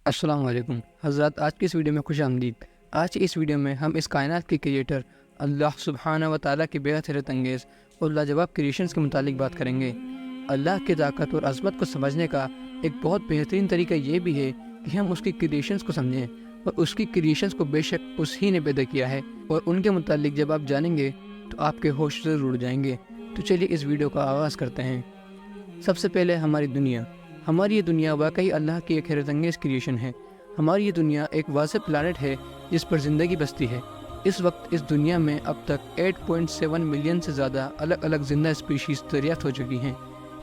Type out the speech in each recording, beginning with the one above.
अस्सलाम वालेकुम हज़रात। आज की इस वीडियो में खुश आमदीद। आज की इस वीडियो में हम इस कायनात के क्रिएटर अल्लाह सुब्हाना व ताला की बेहद हैरत अंगेज़ और लाजवाब क्रिएशंस के मुतालिक बात करेंगे। अल्लाह की ताकत और अज़मत को समझने का एक बहुत बेहतरीन तरीका ये भी है कि हम उसकी क्रिएशंस को समझें, और उसकी क्रिएशंस को बेशक उस ही ने पैदा किया है, और उनके मुतालिक जब आप जानेंगे तो आपके होश ज़रूर उड़ जाएंगे। तो चलिए इस वीडियो का आगाज़ करते हैं। सबसे पहले हमारी ये दुनिया वाकई अल्लाह की एक हैरत अंगेज़ क्रिएशन है। हमारी ये दुनिया एक वाज़ेह प्लानट है जिस पर ज़िंदगी बसती है। इस वक्त इस दुनिया में अब तक 8.7 मिलियन से ज़्यादा अलग अलग ज़िंदा स्पीशीज़ दरियाफ्त हो चुकी हैं।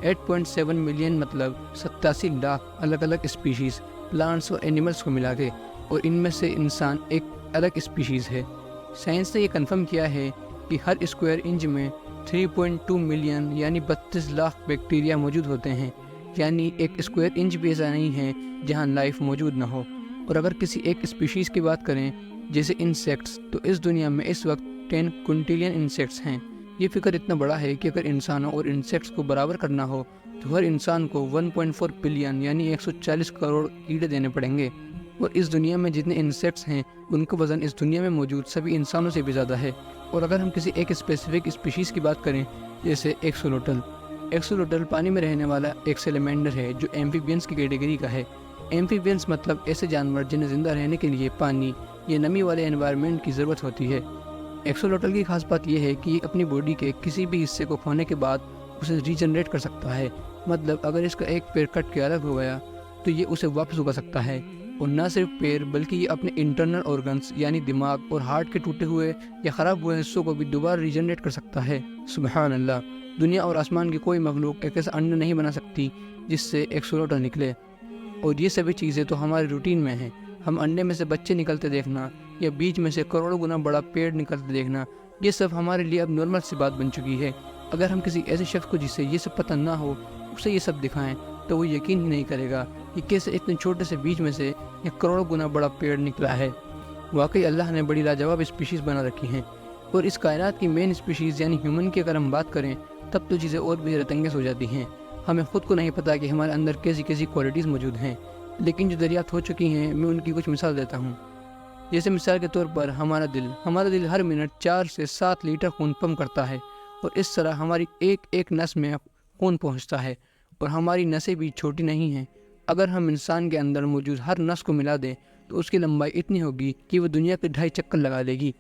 8.7 मिलियन मतलब 87 लाख अलग अलग स्पीशीज़ प्लांट्स और एनिमल्स को मिला के, और इनमें से इंसान एक अलग स्पीशीज़ है। साइंस ने यह कन्फर्म किया है कि हर स्क्वायर इंच में 3.2 मिलियन यानी 32 लाख बैक्टीरिया मौजूद होते हैं। यानी एक स्क्वायर इंच भी ऐसा नहीं है जहां लाइफ मौजूद ना हो। और अगर किसी एक स्पीशीज़ की बात करें जैसे इंसेक्ट्स, तो इस दुनिया में इस वक्त 10 क्विंटिलियन इंसेक्ट्स हैं। ये फिक्र इतना बड़ा है कि अगर इंसानों और इंसेक्ट्स को बराबर करना हो तो हर इंसान को 1.4 बिलियन यानी 140 करोड़ कीड़े देने पड़ेंगे। और इस दुनिया में जितने इंसेक्ट्स हैं उनका वज़न इस दुनिया में मौजूद सभी इंसानों से भी ज़्यादा है। और अगर हम किसी एक स्पेसिफिक स्पीशीज़ की बात करें जैसे एक्सोलोटल पानी में रहने वाला एक सेलेमेंडर है जो एम्फीबियंस की कैटेगरी का है। एम्फीबियंस मतलब ऐसे जानवर जिन्हें ज़िंदा रहने के लिए पानी या नमी वाले एनवायरनमेंट की ज़रूरत होती है। एक्सोलोटल की खास बात यह है कि ये अपनी बॉडी के किसी भी हिस्से को खोने के बाद उसे रीजनरेट कर सकता है। मतलब अगर इसका एक पैर कट के अलग हो गया तो ये उसे वापस उगा सकता है। और न सिर्फ पैर बल्कि ये अपने इंटरनल ऑर्गन्स यानी दिमाग और हार्ट के टूटे हुए या ख़राब हुए हिस्सों को भी दोबारा रीजनरेट कर सकता है। सुबहान अल्लाह। दुनिया और आसमान की कोई मखलूक एक ऐसा अंडा नहीं बना सकती जिससे एक्सोलोटल निकले। और ये सभी चीज़ें तो हमारे रूटीन में हैं। हम अंडे में से बच्चे निकलते देखना या बीज में से करोड़ों गुना बड़ा पेड़ निकलते देखना, ये सब हमारे लिए अब नॉर्मल सी बात बन चुकी है। अगर हम किसी ऐसे शख्स को जिससे ये सब पता ना हो उसे ये सब दिखाएं तो वो यकीन ही नहीं करेगा कि कैसे इतने छोटे से बीज में से या करोड़ों गुना बड़ा पेड़ निकला है। वाकई अल्लाह ने बड़ी लाजवाब स्पीशीज़ बना रखी हैं। और इस कायनात की मेन स्पीशीज़ यानी ह्यूमन की अगर हम बात करें तब तो चीज़ें और भी हैरत अंगेज़ हो जाती हैं। हमें ख़ुद को नहीं पता कि हमारे अंदर कैसी कैसी क्वालिटीज़ मौजूद हैं, लेकिन जो दरियाफ्त हो चुकी हैं मैं उनकी कुछ मिसाल देता हूँ। जैसे मिसाल के तौर पर हमारा दिल हर मिनट 4 से 7 लीटर खून पंप करता है, और इस तरह हमारी एक एक नस में खून पहुँचता है। और हमारी नसें भी छोटी नहीं हैं। अगर हम इंसान के अंदर मौजूद हर नस को मिला दें तो उसकी लंबाई इतनी होगी कि वह दुनिया के 2.5 चक्कर लगा लेगी।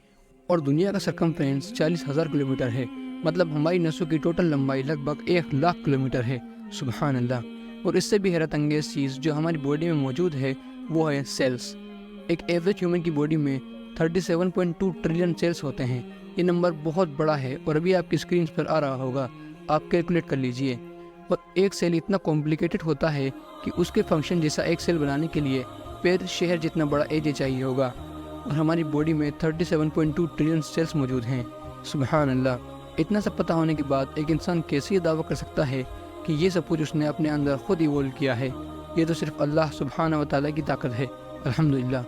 और दुनिया का सरकमफ्रेंस 40,000 किलोमीटर है। मतलब हमारी नसों की टोटल लंबाई लगभग 1 लाख किलोमीटर है। सुबहान अल्लाह। और इससे भी हैरत अंगेज़ चीज़ जो हमारी बॉडी में मौजूद है वो है सेल्स। एक एवरेज ह्यूमन की बॉडी में 37.2 ट्रिलियन सेल्स होते हैं। ये नंबर बहुत बड़ा है और अभी आपकी स्क्रीन पर आ रहा होगा, आप कैलकुलेट कर लीजिए। और एक सेल इतना कॉम्प्लिकेटेड होता है कि उसके फंक्शन जैसा एक सेल बनाने के लिए पैर शहर जितना बड़ा एरिया चाहिए होगा। और हमारी बॉडी में 37.2 ट्रिलियन सेल्स मौजूद हैं। सुबहान अल्लाह। इतना सब पता होने के बाद एक इंसान कैसे ये दावा कर सकता है कि ये सब कुछ उसने अपने अंदर खुद इवॉल्व किया है? ये तो सिर्फ अल्लाह सुब्हाना व तआला की ताकत है। अल्हम्दुलिल्लाह।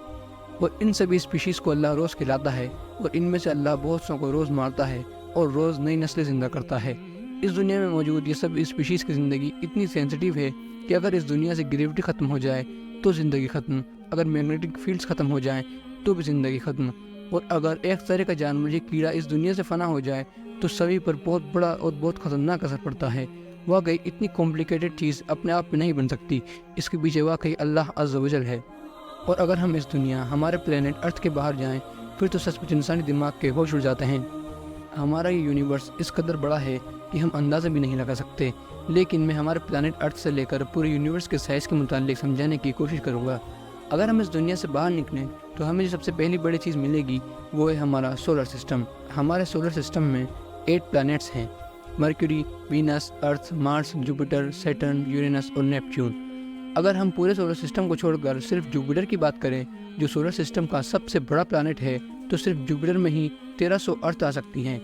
और इन सभी स्पीशीज़ को अल्लाह रोज़ खिलाता है, और इनमें से अल्लाह बहुत सौ को रोज़ मारता है और रोज़ नई नस्लें ज़िंदा करता है। इस दुनिया में मौजूद ये सब स्पीशीज़ की ज़िंदगी इतनी सेंसिटिव है कि अगर इस दुनिया से ग्रेविटी ख़त्म हो जाए तो ज़िंदगी ख़त्म, अगर मैग्नेटिक फील्ड्स ख़त्म हो जाएं तो भी ज़िंदगी ख़त्म, और अगर एक तरह का जानवर ये कीड़ा इस दुनिया से फना हो जाए तो सभी पर बहुत बड़ा और बहुत ख़तरनाक असर पड़ता है। वाकई इतनी कॉम्प्लिकेटेड चीज़ अपने आप में नहीं बन सकती, इसके पीछे वाकई अल्लाह अज़्ज़ व जल है। और अगर हम इस दुनिया हमारे प्लेनेट अर्थ के बाहर जाएँ फिर तो सचमुच इंसानी दिमाग के होश उड़ जाते हैं। हमारा ये यूनिवर्स इस कदर बड़ा है कि हम अंदाज़ा भी नहीं लगा सकते, लेकिन मैं हमारे प्लैनेट अर्थ से लेकर पूरे यूनिवर्स के साइज़ के मुतालिक समझाने की कोशिश करूँगा। अगर हम इस दुनिया से बाहर निकलें तो हमें जो सबसे पहली बड़ी चीज़ मिलेगी वो है हमारा सोलर सिस्टम। हमारे सोलर सिस्टम में 8 प्लैनेट्स हैं: मर्क्यूरी, वीनस, अर्थ, मार्स, जुपिटर, सैटर्न, यूरेनस और नेपच्यून। अगर हम पूरे सोलर सिस्टम को छोड़कर सिर्फ जुपिटर की बात करें जो सोलर सिस्टम का सबसे बड़ा प्लैनेट है, तो सिर्फ जुपिटर में ही 1300 अर्थ आ सकती हैं।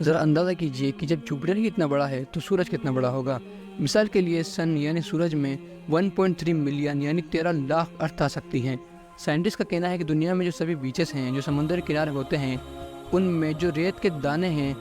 ज़रा अंदाज़ा कीजिए कि जब जुपिटर ही इतना बड़ा है तो सूरज कितना बड़ा होगा। मिसाल के लिए सन यानी सूरज में 1.3 मिलियन यानी 13 लाख अर्थ आ सकती हैं। साइंटिस्ट का कहना है कि दुनिया में जो सभी बीचेस हैं जो समुद्र के किनारे होते हैं उनमें जो रेत के दाने हैं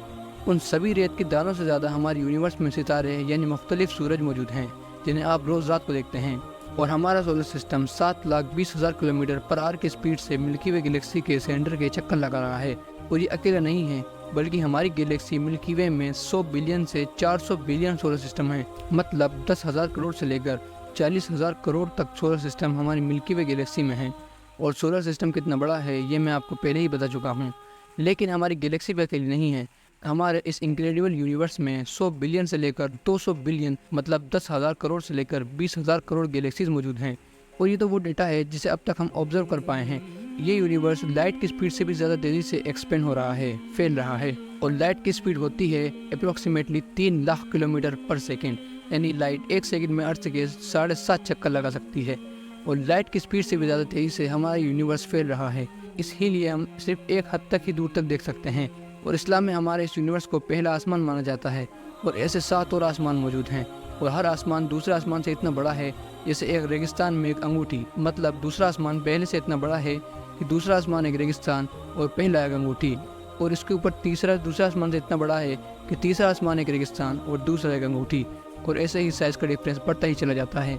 उन सभी रेत के दानों से ज़्यादा हमारे यूनिवर्स में सितारे यानी मुख्तलिफ सूरज मौजूद हैं जिन्हें आप रोज़ रात को देखते हैं। اور ہمارا سولر سسٹم 7,20,000 کلومیٹر پر آور کی اسپیڈ سے ملکی وے گلیکسی کے سینٹر کے چکر لگا رہا ہے۔ اور یہ اکیلا نہیں ہے، بلکہ ہماری گلیکسی ملکی وے میں 100 بلین سے 400 بلین سولر سسٹم ہیں، مطلب 10,000 کروڑ سے لے کر 40,000 کروڑ تک سولر سسٹم ہماری ملکی وے گلیکسی میں ہیں۔ اور سولر سسٹم کتنا بڑا ہے یہ میں آپ کو پہلے ہی بتا چکا ہوں، لیکن ہماری گلیکسی بھی اکیلی نہیں ہے۔ ہمارے اس انکریڈیبل یونیورس میں 100 بلین سے لے کر 200 بلین مطلب 10,000 کروڑ سے لے کر 20,000 کروڑ گلیکسیز موجود ہیں۔ اور یہ تو وہ ڈیٹا ہے جسے اب تک ہم آبزرو کر پائے ہیں۔ یہ یونیورس لائٹ کی سپیڈ سے بھی زیادہ تیزی سے ایکسپینڈ ہو رہا ہے، پھیل رہا ہے۔ اور لائٹ کی سپیڈ ہوتی ہے approximately 3 lakh kilometre per second, یعنی لائٹ ایک سیکنڈ میں ارتھ کے 7.5 چکر لگا سکتی ہے۔ اور لائٹ کی سپیڈ سے بھی زیادہ تیزی سے ہمارا یونیورس پھیل رہا ہے، اس ہی لیے ہم صرف ایک حد تک ہی دور تک دیکھ سکتے ہیں۔ اور اسلام میں ہمارے اس یونیورس کو پہلا آسمان مانا جاتا ہے، اور ایسے 7 اور آسمان موجود ہیں، اور ہر آسمان دوسرے آسمان سے اتنا بڑا ہے جیسے ایک ریگستان میں ایک انگوٹھی، مطلب دوسرا آسمان پہلے سے اتنا بڑا ہے کہ دوسرا آسمان ایک ریگستان اور پہلا ایک انگوٹھی، اور اس کے اوپر دوسرا آسمان سے اتنا بڑا ہے کہ تیسرا آسمان ایک ریگستان اور دوسرا ایک انگوٹھی، اور ایسے ہی سائز کا ڈفرینس بڑھتا ہی چلا جاتا ہے۔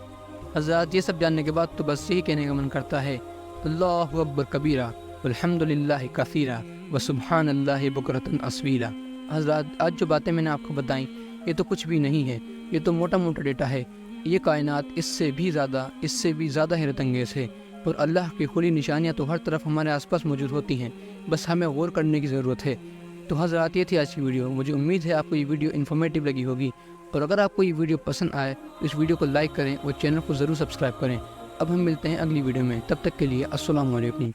حضرات یہ سب جاننے کے بعد تو بس یہی کہنے کا من کرتا ہے، اللہ اکبر کبیرہ والحمد للہ کثیرہ وسبحان اللہ بکرۃ اصیلا۔ حضرات آج جو باتیں میں نے آپ کو بتائیں یہ تو کچھ بھی نہیں ہے، یہ تو موٹا موٹا ڈیٹا ہے۔ یہ کائنات اس سے بھی زیادہ حیرت انگیز ہے، اور اللہ کی کھلی نشانیاں تو ہر طرف ہمارے آس پاس موجود ہوتی ہیں، بس ہمیں غور کرنے کی ضرورت ہے۔ تو حضرات یہ تھی آج کی ویڈیو، مجھے امید ہے آپ کو یہ ویڈیو انفارمیٹیو لگی ہوگی، اور اگر آپ کو یہ ویڈیو پسند آئے تو اس ویڈیو کو لائک کریں اور چینل کو ضرور سبسکرائب کریں۔ اب ہم ملتے ہیں اگلی ویڈیو میں، تب تک کے لیے السلام علیکم۔